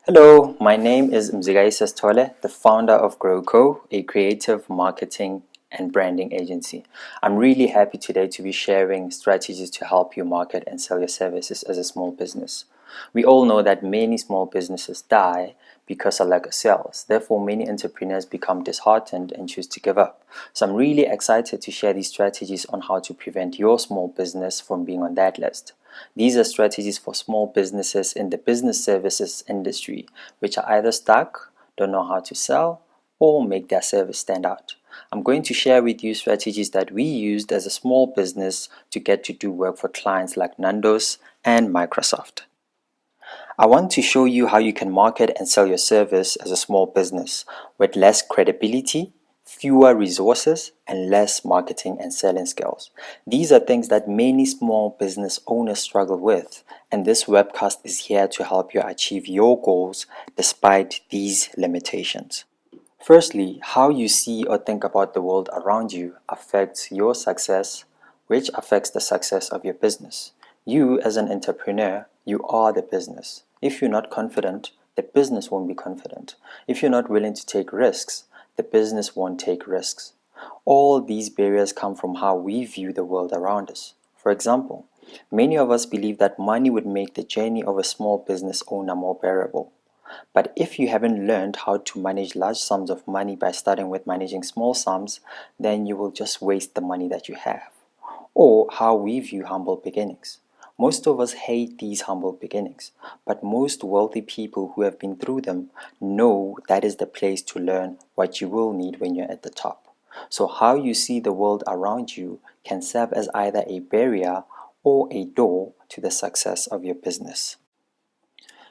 Hello, my name is Mzigai Sestole, the founder of GrowCo, a creative marketing and branding agency. I'm really happy today to be sharing strategies to help you market and sell your services as a small business. We all know that many small businesses die because of lack of sales. Therefore, many entrepreneurs become disheartened and choose to give up. So I'm really excited to share these strategies on how to prevent your small business from being on that list. These are strategies for small businesses in the business services industry, which are either stuck, don't know how to sell, or make their service stand out. I'm going to share with you strategies that we used as a small business to get to do work for clients like Nando's and Microsoft. I want to show you how you can market and sell your service as a small business with less credibility, fewer resources, and less marketing and selling skills. These are things that many small business owners struggle with, and this webcast is here to help you achieve your goals despite these limitations. Firstly, how you see or think about the world around you affects your success, which affects the success of your business. You, as an entrepreneur, you are the business. If you're not confident, the business won't be confident. If you're not willing to take risks, the business won't take risks. All these barriers come from how we view the world around us. For example, many of us believe that money would make the journey of a small business owner more bearable. But if you haven't learned how to manage large sums of money by starting with managing small sums, then you will just waste the money that you have. Or how we view humble beginnings. Most of us hate these humble beginnings, but most wealthy people who have been through them know that is the place to learn what you will need when you're at the top. So how you see the world around you can serve as either a barrier or a door to the success of your business.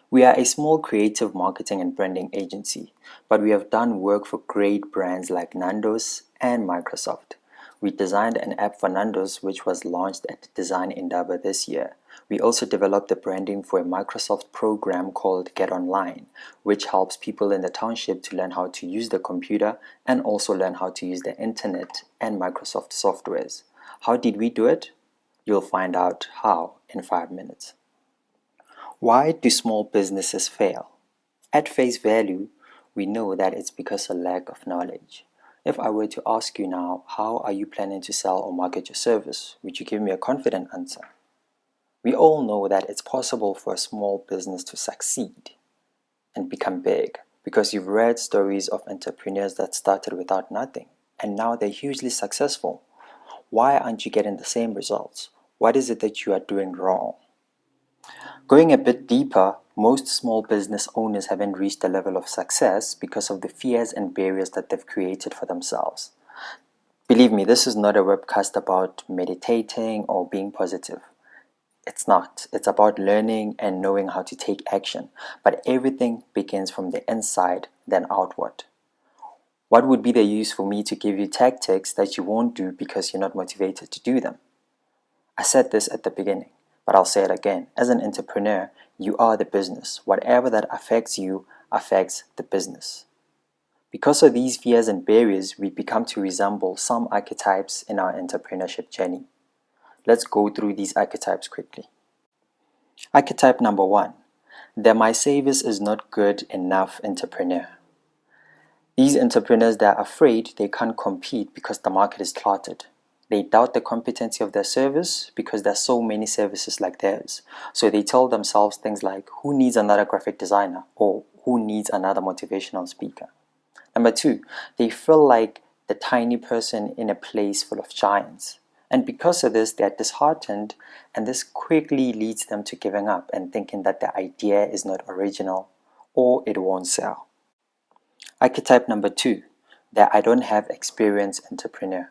We are a small creative marketing and branding agency, but we have done work for great brands like Nando's and Microsoft. We designed an app for Nando's which was launched at Design Indaba this year. We also developed the branding for a Microsoft program called Get Online, which helps people in the township to learn how to use the computer and also learn how to use the internet and Microsoft softwares. How did we do it? You'll find out how in 5 minutes. Why do small businesses fail? At face value, we know that it's because of lack of knowledge. If I were to ask you now, how are you planning to sell or market your service? Would you give me a confident answer? We all know that it's possible for a small business to succeed and become big because you've read stories of entrepreneurs that started without nothing and now they're hugely successful. Why aren't you getting the same results? What is it that you are doing wrong? Going a bit deeper, most small business owners haven't reached the level of success because of the fears and barriers that they've created for themselves. Believe me, this is not a webcast about meditating or being positive. It's not. It's about learning and knowing how to take action. But everything begins from the inside, then outward. What would be the use for me to give you tactics that you won't do because you're not motivated to do them? I said this at the beginning, but I'll say it again. As an entrepreneur, you are the business. Whatever that affects you affects the business. Because of these fears and barriers, we become to resemble some archetypes in our entrepreneurship journey. Let's go through these archetypes quickly. Archetype number 1, the my service is not good enough entrepreneur. These entrepreneurs, they're afraid they can't compete because the market is cluttered. They doubt the competency of their service because there's so many services like theirs. So they tell themselves things like, who needs another graphic designer? Or who needs another motivational speaker? Number 2, they feel like the tiny person in a place full of giants. And because of this, they're disheartened, and this quickly leads them to giving up and thinking that the idea is not original or it won't sell. Archetype number 2, the I don't have experience entrepreneur.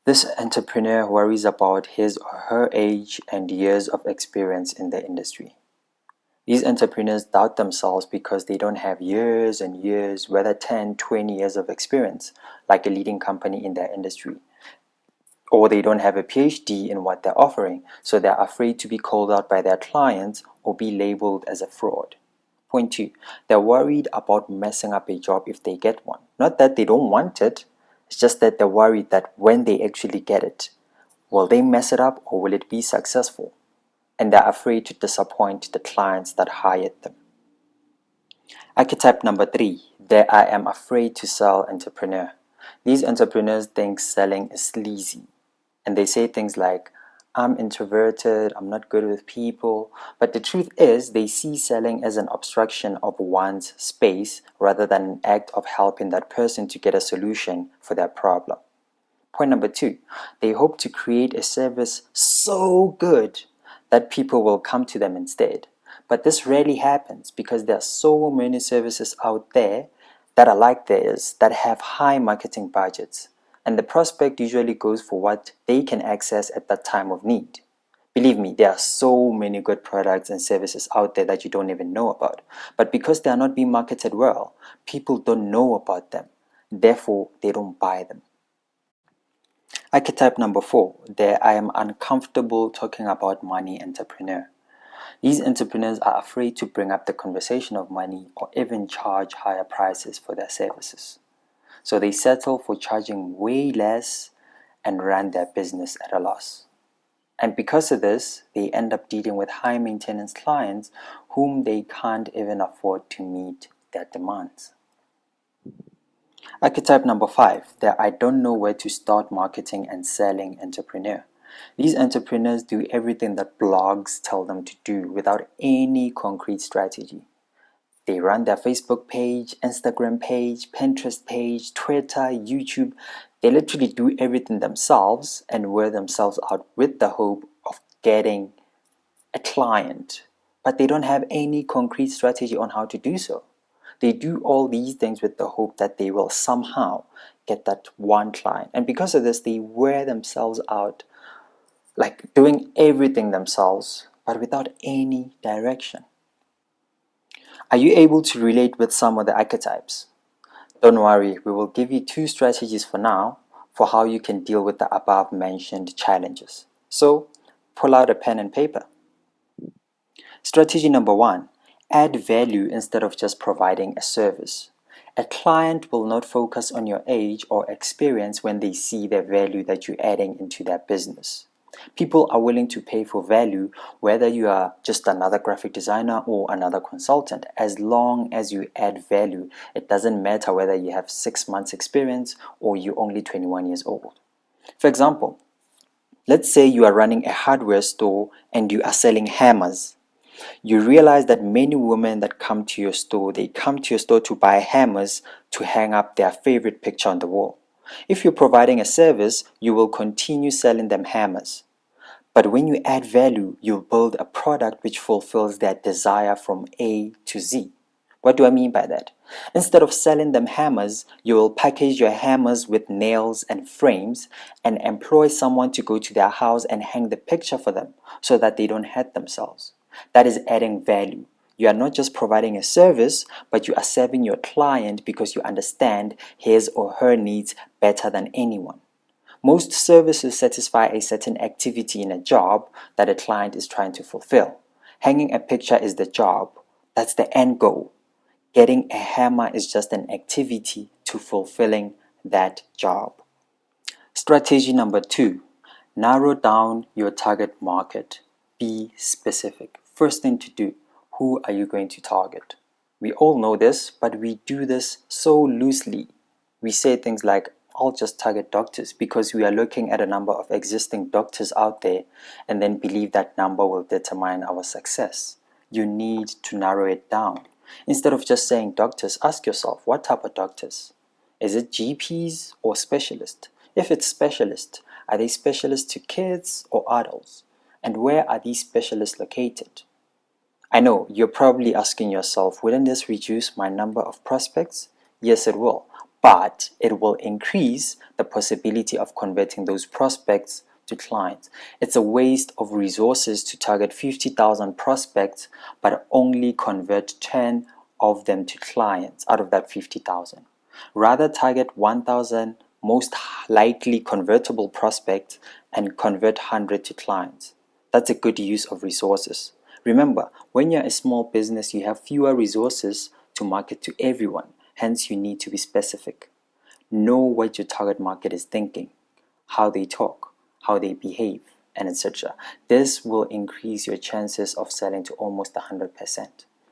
This entrepreneur worries about his or her age and years of experience in the industry. These entrepreneurs doubt themselves because they don't have years and years, whether 10, 20 years of experience, like a leading company in their industry. Or they don't have a PhD in what they're offering, so they're afraid to be called out by their clients or be labeled as a fraud. Point 2, they're worried about messing up a job if they get one. Not that they don't want it, it's just that they're worried that when they actually get it, will they mess it up or will it be successful? And they're afraid to disappoint the clients that hired them. Archetype number 3, the I am afraid to sell entrepreneur. These entrepreneurs think selling is sleazy, and they say things like, I'm introverted, I'm not good with people. But the truth is, they see selling as an obstruction of one's space rather than an act of helping that person to get a solution for their problem. Point number 2, they hope to create a service so good that people will come to them instead. But this rarely happens because there are so many services out there that are like theirs that have high marketing budgets, and the prospect usually goes for what they can access at that time of need. Believe me, there are so many good products and services out there that you don't even know about. But because they are not being marketed well, people don't know about them. Therefore, they don't buy them. Archetype number 4, the I am uncomfortable talking about money entrepreneur. These entrepreneurs are afraid to bring up the conversation of money or even charge higher prices for their services. So they settle for charging way less and run their business at a loss. And because of this, they end up dealing with high maintenance clients whom they can't even afford to meet their demands. Archetype number 5, the I don't know where to start marketing and selling entrepreneur. These entrepreneurs do everything that blogs tell them to do without any concrete strategy. They run their Facebook page, Instagram page, Pinterest page, Twitter, YouTube. They literally do everything themselves and wear themselves out with the hope of getting a client. But they don't have any concrete strategy on how to do so. They do all these things with the hope that they will somehow get that one client. And because of this, they wear themselves out, like doing everything themselves, but without any direction. Are you able to relate with some of the archetypes? Don't worry, we will give you 2 strategies for now for how you can deal with the above mentioned challenges. So, pull out a pen and paper. Strategy number 1, add value instead of just providing a service. A client will not focus on your age or experience when they see the value that you're adding into their business. People are willing to pay for value whether you are just another graphic designer or another consultant. As long as you add value, it doesn't matter whether you have 6 months experience or you're only 21 years old. For example, let's say you are running a hardware store and you are selling hammers. You realize that many women that come to your store, they come to your store to buy hammers to hang up their favorite picture on the wall. If you're providing a service, you will continue selling them hammers. But when you add value, you'll build a product which fulfills their desire from A to Z. What do I mean by that? Instead of selling them hammers, you will package your hammers with nails and frames and employ someone to go to their house and hang the picture for them so that they don't hurt themselves. That is adding value. You are not just providing a service, but you are serving your client because you understand his or her needs better than anyone. Most services satisfy a certain activity in a job that a client is trying to fulfill. Hanging a picture is the job. That's the end goal. Getting a hammer is just an activity to fulfilling that job. Strategy number 2, narrow down your target market. Be specific. First thing to do, who are you going to target? We all know this, but we do this so loosely. We say things like, I'll just target doctors because we are looking at a number of existing doctors out there and then believe that number will determine our success. You need to narrow it down. Instead of just saying doctors, ask yourself, what type of doctors? Is it GPs or specialists? If it's specialists, are they specialists to kids or adults? And where are these specialists located? I know you're probably asking yourself, wouldn't this reduce my number of prospects? Yes, it will. But it will increase the possibility of converting those prospects to clients. It's a waste of resources to target 50,000 prospects but only convert 10 of them to clients out of that 50,000. Rather target 1,000 most likely convertible prospects and convert 100 to clients. That's a good use of resources. Remember, when you're a small business, you have fewer resources to market to everyone. Hence, you need to be specific. Know what your target market is thinking, how they talk, how they behave, and etc. This will increase your chances of selling to almost 100%.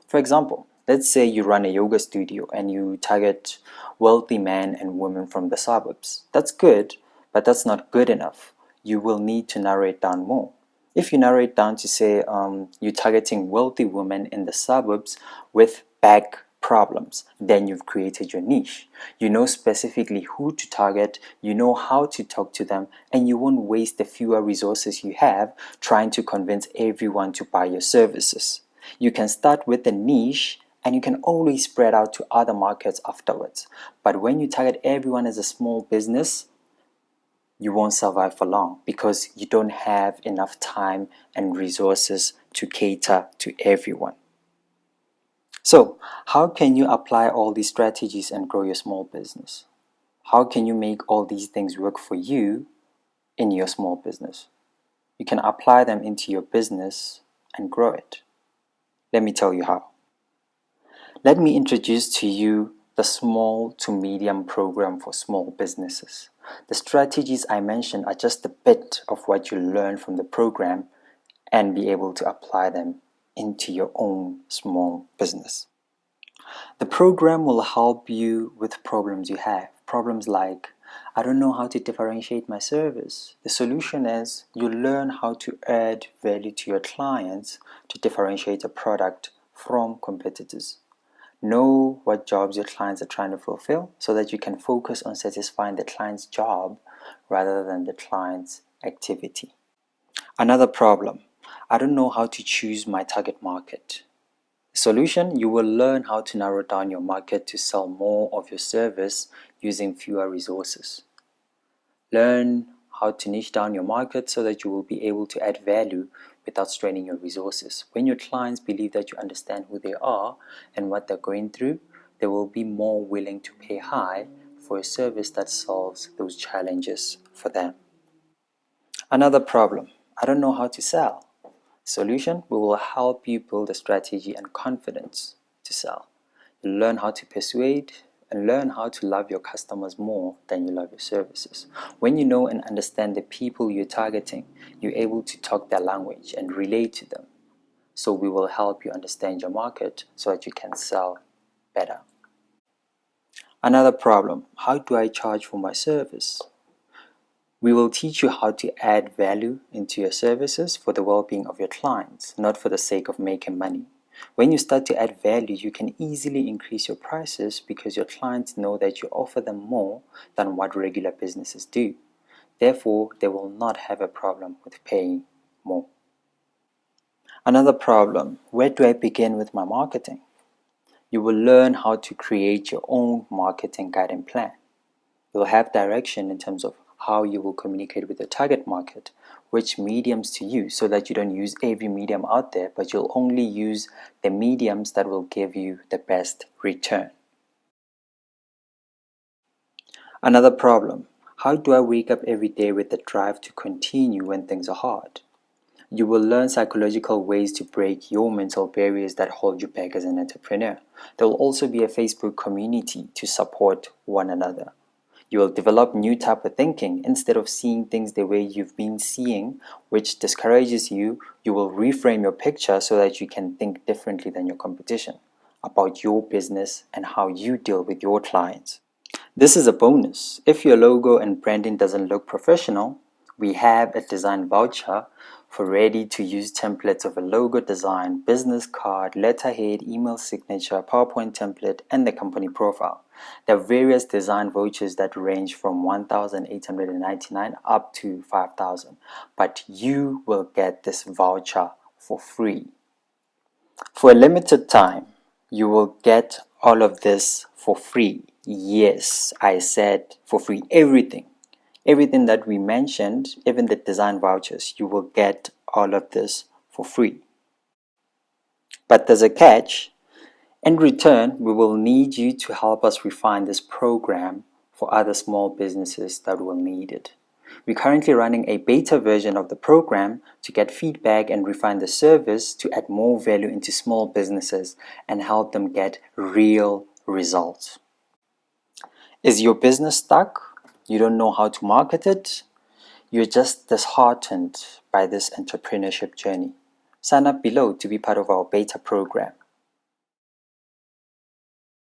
For example, Let's say you run a yoga studio and you target wealthy men and women from the suburbs. That's good, but that's not good enough. You will need to narrow it down more. If you narrow it down to say you're targeting wealthy women in the suburbs with back problems, then you've created your niche. You know specifically who to target, you know how to talk to them, and you won't waste the fewer resources you have trying to convince everyone to buy your services. You can start with a niche and you can always spread out to other markets afterwards. But when you target everyone as a small business, you won't survive for long because you don't have enough time and resources to cater to everyone. So, how can you apply all these strategies and grow your small business? How can you make all these things work for you in your small business? You can apply them into your business and grow it. Let me tell you how. Let me introduce to you the small to medium program for small businesses. The strategies I mentioned are just a bit of what you learn from the program and be able to apply them into your own small business. The program will help you with problems you have. Problems like, I don't know how to differentiate my service. The solution is you learn how to add value to your clients to differentiate a product from competitors. Know what jobs your clients are trying to fulfill so that you can focus on satisfying the client's job rather than the client's activity. Another problem, I don't know how to choose my target market. Solution, you will learn how to narrow down your market to sell more of your service using fewer resources. Learn how to niche down your market so that you will be able to add value without straining your resources. When your clients believe that you understand who they are and what they're going through, they will be more willing to pay high for a service that solves those challenges for them. Another problem, I don't know how to sell. Solution, we will help you build a strategy and confidence to sell. You learn how to persuade and learn how to love your customers more than you love your services. When you know and understand the people you're targeting, you're able to talk their language and relate to them. So we will help you understand your market so that you can sell better. Another problem, how do I charge for my service? We will teach you how to add value into your services for the well-being of your clients, not for the sake of making money. When you start to add value, you can easily increase your prices because your clients know that you offer them more than what regular businesses do. Therefore, they will not have a problem with paying more. Another problem, where do I begin with my marketing? You will learn how to create your own marketing guidance plan. You'll have direction in terms of how you will communicate with your target market, which mediums to use so that you don't use every medium out there, but you'll only use the mediums that will give you the best return. Another problem, how do I wake up every day with the drive to continue when things are hard? You will learn psychological ways to break your mental barriers that hold you back as an entrepreneur. There will also be a Facebook community to support one another. You will develop new type of thinking. Instead of seeing things the way you've been seeing, which discourages you, you will reframe your picture so that you can think differently than your competition about your business and how you deal with your clients. This is a bonus. If your logo and branding doesn't look professional, we have a design voucher for ready-to-use templates of a logo design, business card, letterhead, email signature, PowerPoint template, and the company profile. There are various design vouchers that range from $1,899 up to $5,000, but you will get this voucher for free. For a limited time, you will get all of this for free. Yes, I said for free. Everything that we mentioned, even the design vouchers, you will get all of this for free. But there's a catch. In return, we will need you to help us refine this program for other small businesses that will need it. We're currently running a beta version of the program to get feedback and refine the service to add more value into small businesses and help them get real results. Is your business stuck? You don't know how to market it? You're just disheartened by this entrepreneurship journey? Sign up below to be part of our beta program.